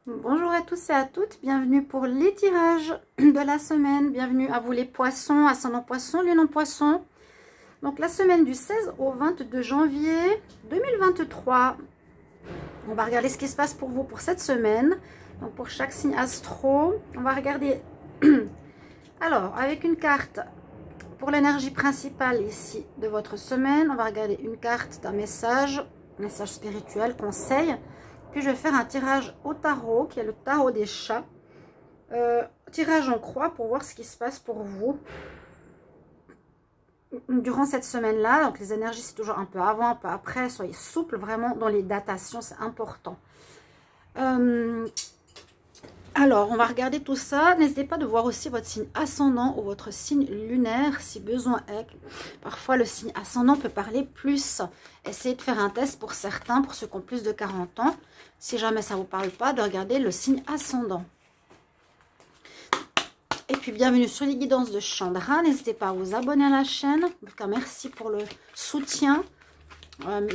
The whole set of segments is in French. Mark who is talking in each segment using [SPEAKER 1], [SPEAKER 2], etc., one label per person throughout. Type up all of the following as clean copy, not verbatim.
[SPEAKER 1] Bonjour à tous et à toutes, bienvenue pour les tirages de la semaine. Bienvenue à vous les poissons, ascendant poisson, lune en poisson. Donc la semaine du 16 au 22 janvier 2023. On va regarder ce qui se passe pour vous pour cette semaine. Donc pour chaque signe astro, on va regarder. Alors, avec une carte pour l'énergie principale ici de votre semaine, on va regarder une carte d'un message spirituel, conseil. Puis je vais faire un tirage au tarot, qui est le tarot des chats. Tirage en croix pour voir ce qui se passe pour vous durant cette semaine-là. Donc les énergies, c'est toujours un peu avant, un peu après. Soyez souple vraiment dans les datations, c'est important. Alors, on va regarder tout ça. N'hésitez pas de voir aussi votre signe ascendant ou votre signe lunaire si besoin est. Parfois, le signe ascendant peut parler plus. Essayez de faire un test pour certains, pour ceux qui ont plus de 40 ans. Si jamais ça ne vous parle pas, de regarder le signe ascendant. Et puis, bienvenue sur les guidances de Chandra. N'hésitez pas à vous abonner à la chaîne. En tout cas, merci pour le soutien.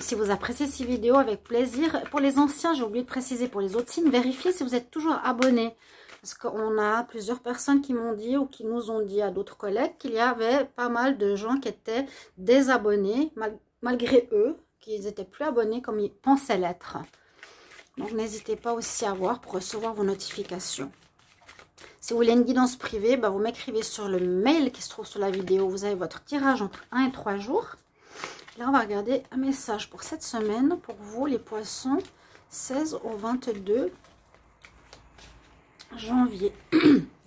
[SPEAKER 1] Si vous appréciez ces vidéos, avec plaisir. Pour les anciens, j'ai oublié de préciser pour les autres signes, vérifiez si vous êtes toujours abonnés. Parce qu'on a plusieurs personnes qui m'ont dit ou qui nous ont dit à d'autres collègues qu'il y avait pas mal de gens qui étaient désabonnés, malgré eux, qu'ils n'étaient plus abonnés comme ils pensaient l'être. Donc n'hésitez pas aussi à voir pour recevoir vos notifications. Si vous voulez une guidance privée, vous m'écrivez sur le mail qui se trouve sur la vidéo. Vous avez votre tirage entre 1 et 3 jours. Là, on va regarder un message pour cette semaine, pour vous, les poissons, 16 au 22 janvier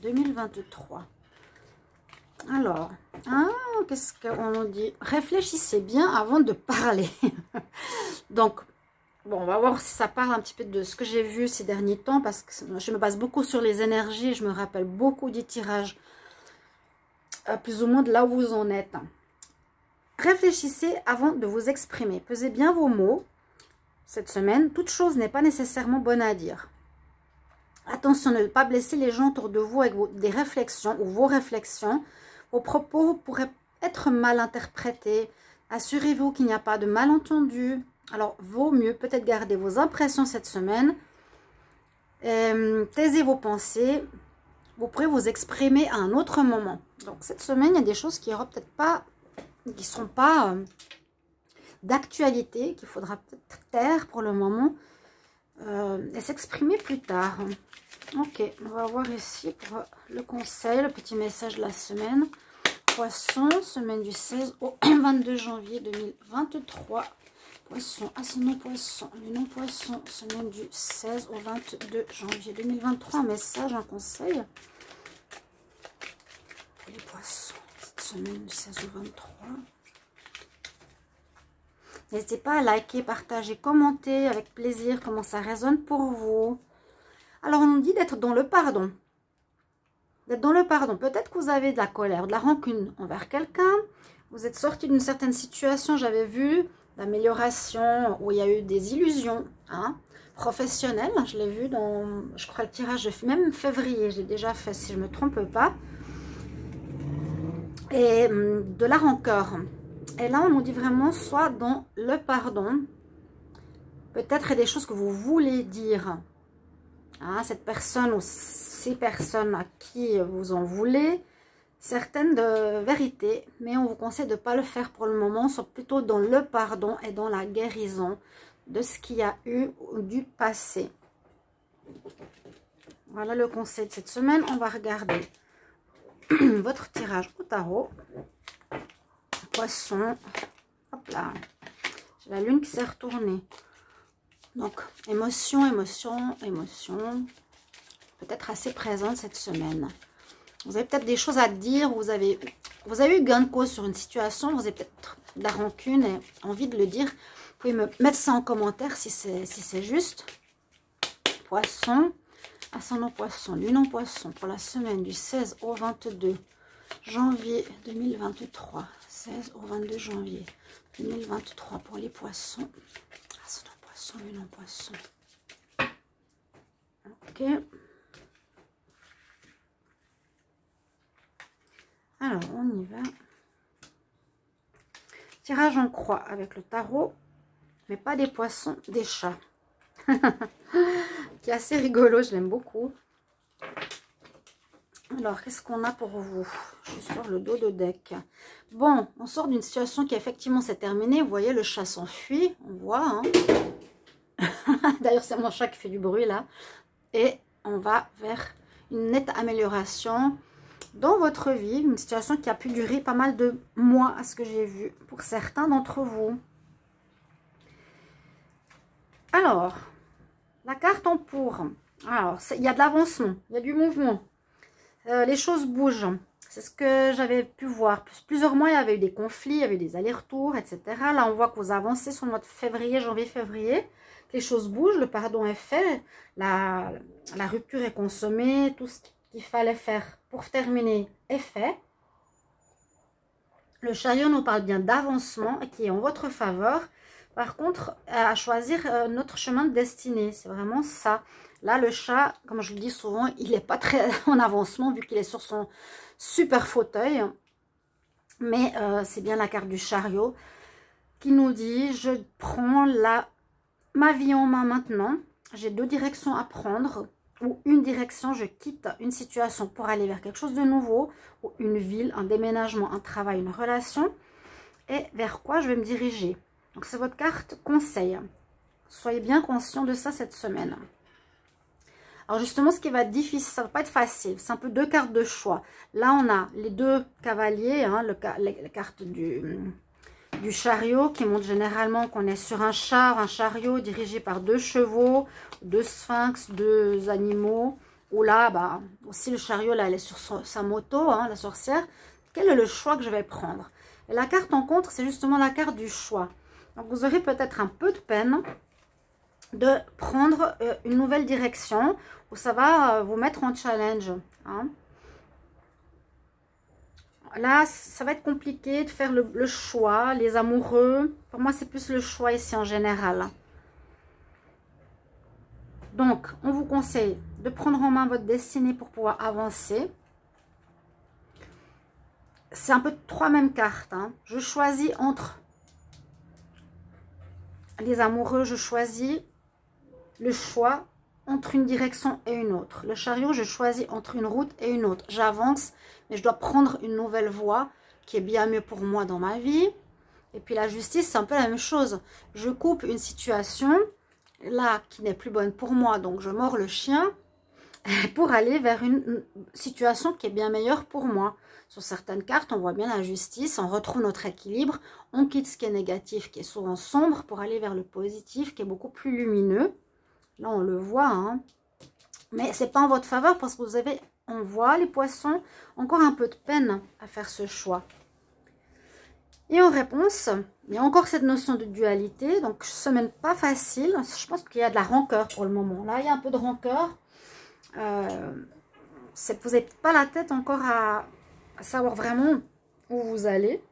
[SPEAKER 1] 2023. Alors, qu'est-ce qu'on nous dit? Réfléchissez bien avant de parler. Donc, bon, on va voir si ça parle un petit peu de ce que j'ai vu ces derniers temps, parce que je me base beaucoup sur les énergies, je me rappelle beaucoup des tirages, plus ou moins de là où vous en êtes. Réfléchissez avant de vous exprimer. Pesez bien vos mots. Cette semaine, toute chose n'est pas nécessairement bonne à dire. Attention de ne pas blesser les gens autour de vous avec des réflexions ou vos réflexions. Vos propos pourraient être mal interprétés. Assurez-vous qu'il n'y a pas de malentendu. Alors, vaut mieux peut-être garder vos impressions cette semaine. Taisez vos pensées. Vous pourrez vous exprimer à un autre moment. Donc, cette semaine, il y a des choses qui n'auront peut-être pas... qui ne seront pas d'actualité, qu'il faudra peut-être taire pour le moment et s'exprimer plus tard. Ok, on va voir ici pour le conseil, le petit message de la semaine. Poisson, semaine du 16 au 22 janvier 2023. Poisson, ascendant poisson, lune en poisson, semaine du 16 au 22 janvier 2023. Un message, un conseil pour les poissons. Semaine du 16 au 23. N'hésitez pas à liker, partager, commenter avec plaisir comment ça résonne pour vous. Alors, on nous dit d'être dans le pardon. D'être dans le pardon. Peut-être que vous avez de la colère, de la rancune envers quelqu'un. Vous êtes sorti d'une certaine situation, j'avais vu, d'amélioration, où il y a eu des illusions professionnelles. Je l'ai vu dans, je crois, le tirage de même février. J'ai déjà fait, si je ne me trompe pas. Et de la rancœur. Et là, on nous dit vraiment, soit dans le pardon. Peut-être il y a des choses que vous voulez dire. Cette personne ou ces personnes à qui vous en voulez. Certaines de vérité. Mais on vous conseille de ne pas le faire pour le moment. Soit plutôt dans le pardon et dans la guérison de ce qu'il y a eu du passé. Voilà le conseil de cette semaine. On va regarder votre tirage au tarot. Poisson, hop là, j'ai la lune qui s'est retournée. Donc, émotion, émotion, émotion, peut-être assez présente cette semaine. Vous avez peut-être des choses à dire, vous avez eu gain de cause sur une situation, vous avez peut-être de la rancune et envie de le dire. Vous pouvez me mettre ça en commentaire si c'est juste. Poisson, ascendant poisson, lune en poisson pour la semaine du 16 au 22 janvier 2023. 16 au 22 janvier 2023 pour les poissons. Ascendant poisson, lune en poisson. Ok. Alors, on y va. Tirage en croix avec le tarot, mais pas des poissons, des chats. qui est assez rigolo, je l'aime beaucoup. Alors, qu'est-ce qu'on a pour vous? Je suis sur le dos de deck. Bon, on sort d'une situation qui effectivement s'est terminée. Vous voyez, le chat s'enfuit, on voit. Hein. D'ailleurs, c'est mon chat qui fait du bruit là. Et on va vers une nette amélioration dans votre vie. Une situation qui a pu durer pas mal de mois à ce que j'ai vu pour certains d'entre vous. Alors, la carte en pour. Alors, il y a de l'avancement, il y a du mouvement. Les choses bougent. C'est ce que j'avais pu voir. Plusieurs mois, il y avait eu des conflits, il y avait eu des allers-retours, etc. Là, on voit que vous avancez sur le mois de février, janvier-février. Les choses bougent, le pardon est fait, la rupture est consommée, tout ce qu'il fallait faire pour terminer est fait. Le chariot nous parle bien d'avancement et qui est en votre faveur. Par contre, à choisir notre chemin de destinée, c'est vraiment ça. Là, le chat, comme je le dis souvent, il n'est pas très en avancement vu qu'il est sur son super fauteuil. Mais c'est bien la carte du chariot qui nous dit, je prends ma vie en main maintenant. J'ai deux directions à prendre. Ou une direction, je quitte une situation pour aller vers quelque chose de nouveau. Ou une ville, un déménagement, un travail, une relation. Et vers quoi je vais me diriger. Donc, c'est votre carte conseil. Soyez bien conscient de ça cette semaine. Alors, justement, ce qui va être difficile, ça ne va pas être facile. C'est un peu deux cartes de choix. Là, on a les deux cavaliers, hein, les cartes du chariot qui montrent généralement qu'on est sur un chariot dirigé par deux chevaux, deux sphinx, deux animaux. Ou là, bah, aussi le chariot, là, elle est sur sa moto, hein, la sorcière. Quel est le choix que je vais prendre? Et la carte en contre, c'est justement la carte du choix. Donc, vous aurez peut-être un peu de peine de prendre une nouvelle direction où ça va vous mettre en challenge. Hein. Là, ça va être compliqué de faire le choix, les amoureux. Pour moi, c'est plus le choix ici en général. Donc, on vous conseille de prendre en main votre destinée pour pouvoir avancer. C'est un peu trois mêmes cartes. Hein. Je choisis entre les amoureux, je choisis le choix entre une direction et une autre. Le chariot, je choisis entre une route et une autre. J'avance, mais je dois prendre une nouvelle voie qui est bien mieux pour moi dans ma vie. Et puis la justice, c'est un peu la même chose. Je coupe une situation, là, qui n'est plus bonne pour moi. Donc, je mords le chien pour aller vers une situation qui est bien meilleure pour moi. Sur certaines cartes, on voit bien la justice, on retrouve notre équilibre, on quitte ce qui est négatif, qui est souvent sombre, pour aller vers le positif, qui est beaucoup plus lumineux. Là, on le voit, hein. Mais c'est pas en votre faveur parce que vous avez, on voit les poissons, encore un peu de peine à faire ce choix. Et en réponse, il y a encore cette notion de dualité, donc semaine pas facile. Je pense qu'il y a de la rancœur pour le moment. Là, il y a un peu de rancœur. Vous n'avez pas la tête encore à savoir vraiment où vous allez.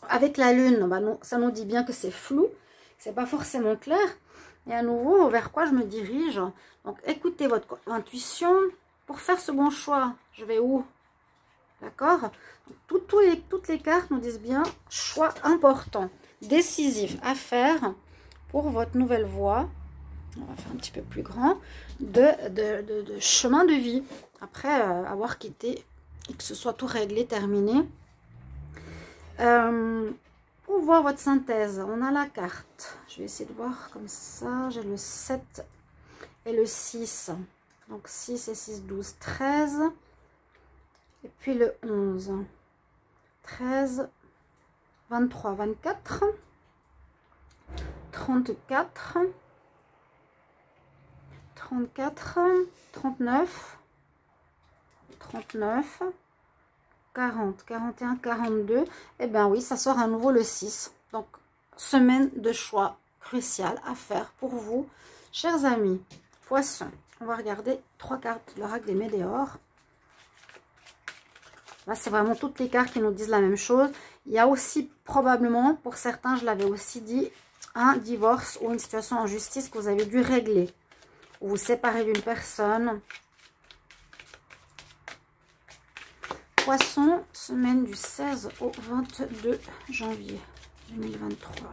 [SPEAKER 1] Avec la lune, bah non, ça nous dit bien que c'est flou, c'est pas forcément clair. Et à nouveau, vers quoi je me dirige? Donc, écoutez votre intuition pour faire ce bon choix. Je vais où? D'accord? Toutes les cartes nous disent bien choix important, décisif à faire pour votre nouvelle voie. On va faire un petit peu plus grand de chemin de vie après avoir quitté et que ce soit tout réglé, terminé. Pour voir votre synthèse, on a la carte. Je vais essayer de voir comme ça. J'ai le 7 et le 6. Donc 6 et 6, 12, 13. Et puis le 11. 13, 23, 24. 34. 34, 39, 39, 40, 41, 42. Et bien oui, ça sort à nouveau le 6. Donc, semaine de choix crucial à faire pour vous, chers amis. Poissons. On va regarder 3 cartes de l'oracle des Médéors. Là, c'est vraiment toutes les cartes qui nous disent la même chose. Il y a aussi probablement, pour certains, je l'avais aussi dit, un divorce ou une situation en justice que vous avez dû régler. Ou vous séparez d'une personne. Poisson, semaine du 16 au 22 janvier 2023.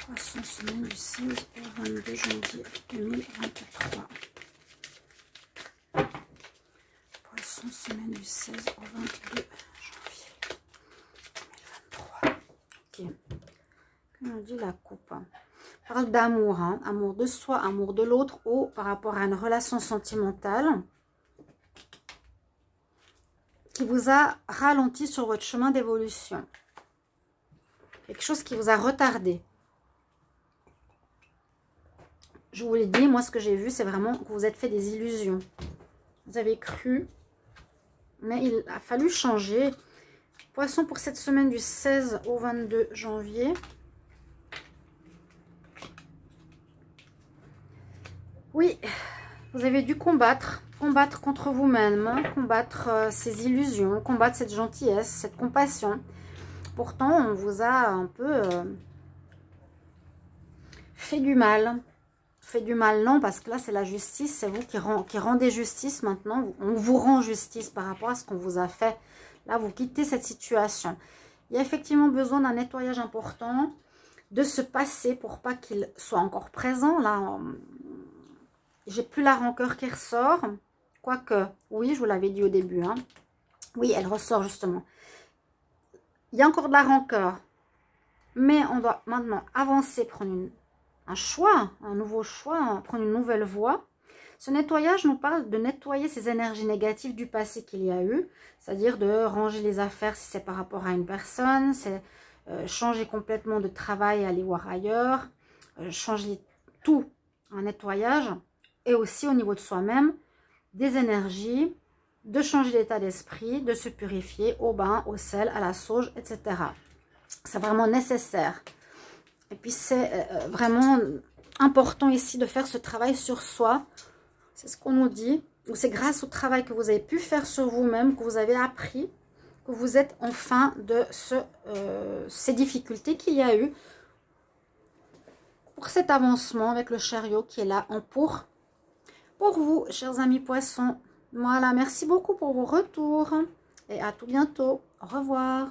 [SPEAKER 1] Poisson, semaine du 16 au 22 janvier 2023. du 16 au 22 janvier 2023. Ok. Que nous dit la coupe? On parle d'amour, hein. Amour de soi, amour de l'autre, ou par rapport à une relation sentimentale qui vous a ralenti sur votre chemin d'évolution. Quelque chose qui vous a retardé. Je vous l'ai dit, moi ce que j'ai vu, c'est vraiment que vous êtes fait des illusions. Vous avez cru, mais il a fallu changer. Poisson pour cette semaine du 16 au 22 janvier. Oui, vous avez dû combattre contre vous-même, hein, combattre ces illusions, combattre cette gentillesse, cette compassion. Pourtant, on vous a un peu fait du mal. Fait du mal, non, parce que là, c'est la justice. C'est vous qui rendez justice maintenant. On vous rend justice par rapport à ce qu'on vous a fait. Là, vous quittez cette situation. Il y a effectivement besoin d'un nettoyage important, de ce passé pour pas qu'il soit encore présent. Là, j'ai plus la rancœur qui ressort. Quoique, oui, je vous l'avais dit au début. Hein. Oui, elle ressort justement. Il y a encore de la rancœur. Mais on doit maintenant avancer, prendre un choix, un nouveau choix, prendre une nouvelle voie. Ce nettoyage nous parle de nettoyer ces énergies négatives du passé qu'il y a eu. C'est-à-dire de ranger les affaires si c'est par rapport à une personne. C'est changer complètement de travail, aller voir ailleurs. Changer tout, un nettoyage. Et aussi au niveau de soi-même, des énergies, de changer d'état d'esprit, de se purifier au bain, au sel, à la sauge, etc. C'est vraiment nécessaire. Et puis c'est vraiment important ici de faire ce travail sur soi. C'est ce qu'on nous dit. C'est grâce au travail que vous avez pu faire sur vous-même, que vous avez appris, que vous êtes enfin de ces difficultés qu'il y a eu pour cet avancement avec le chariot qui est là en pour vous, chers amis poissons. Voilà, merci beaucoup pour vos retours et à tout bientôt. Au revoir.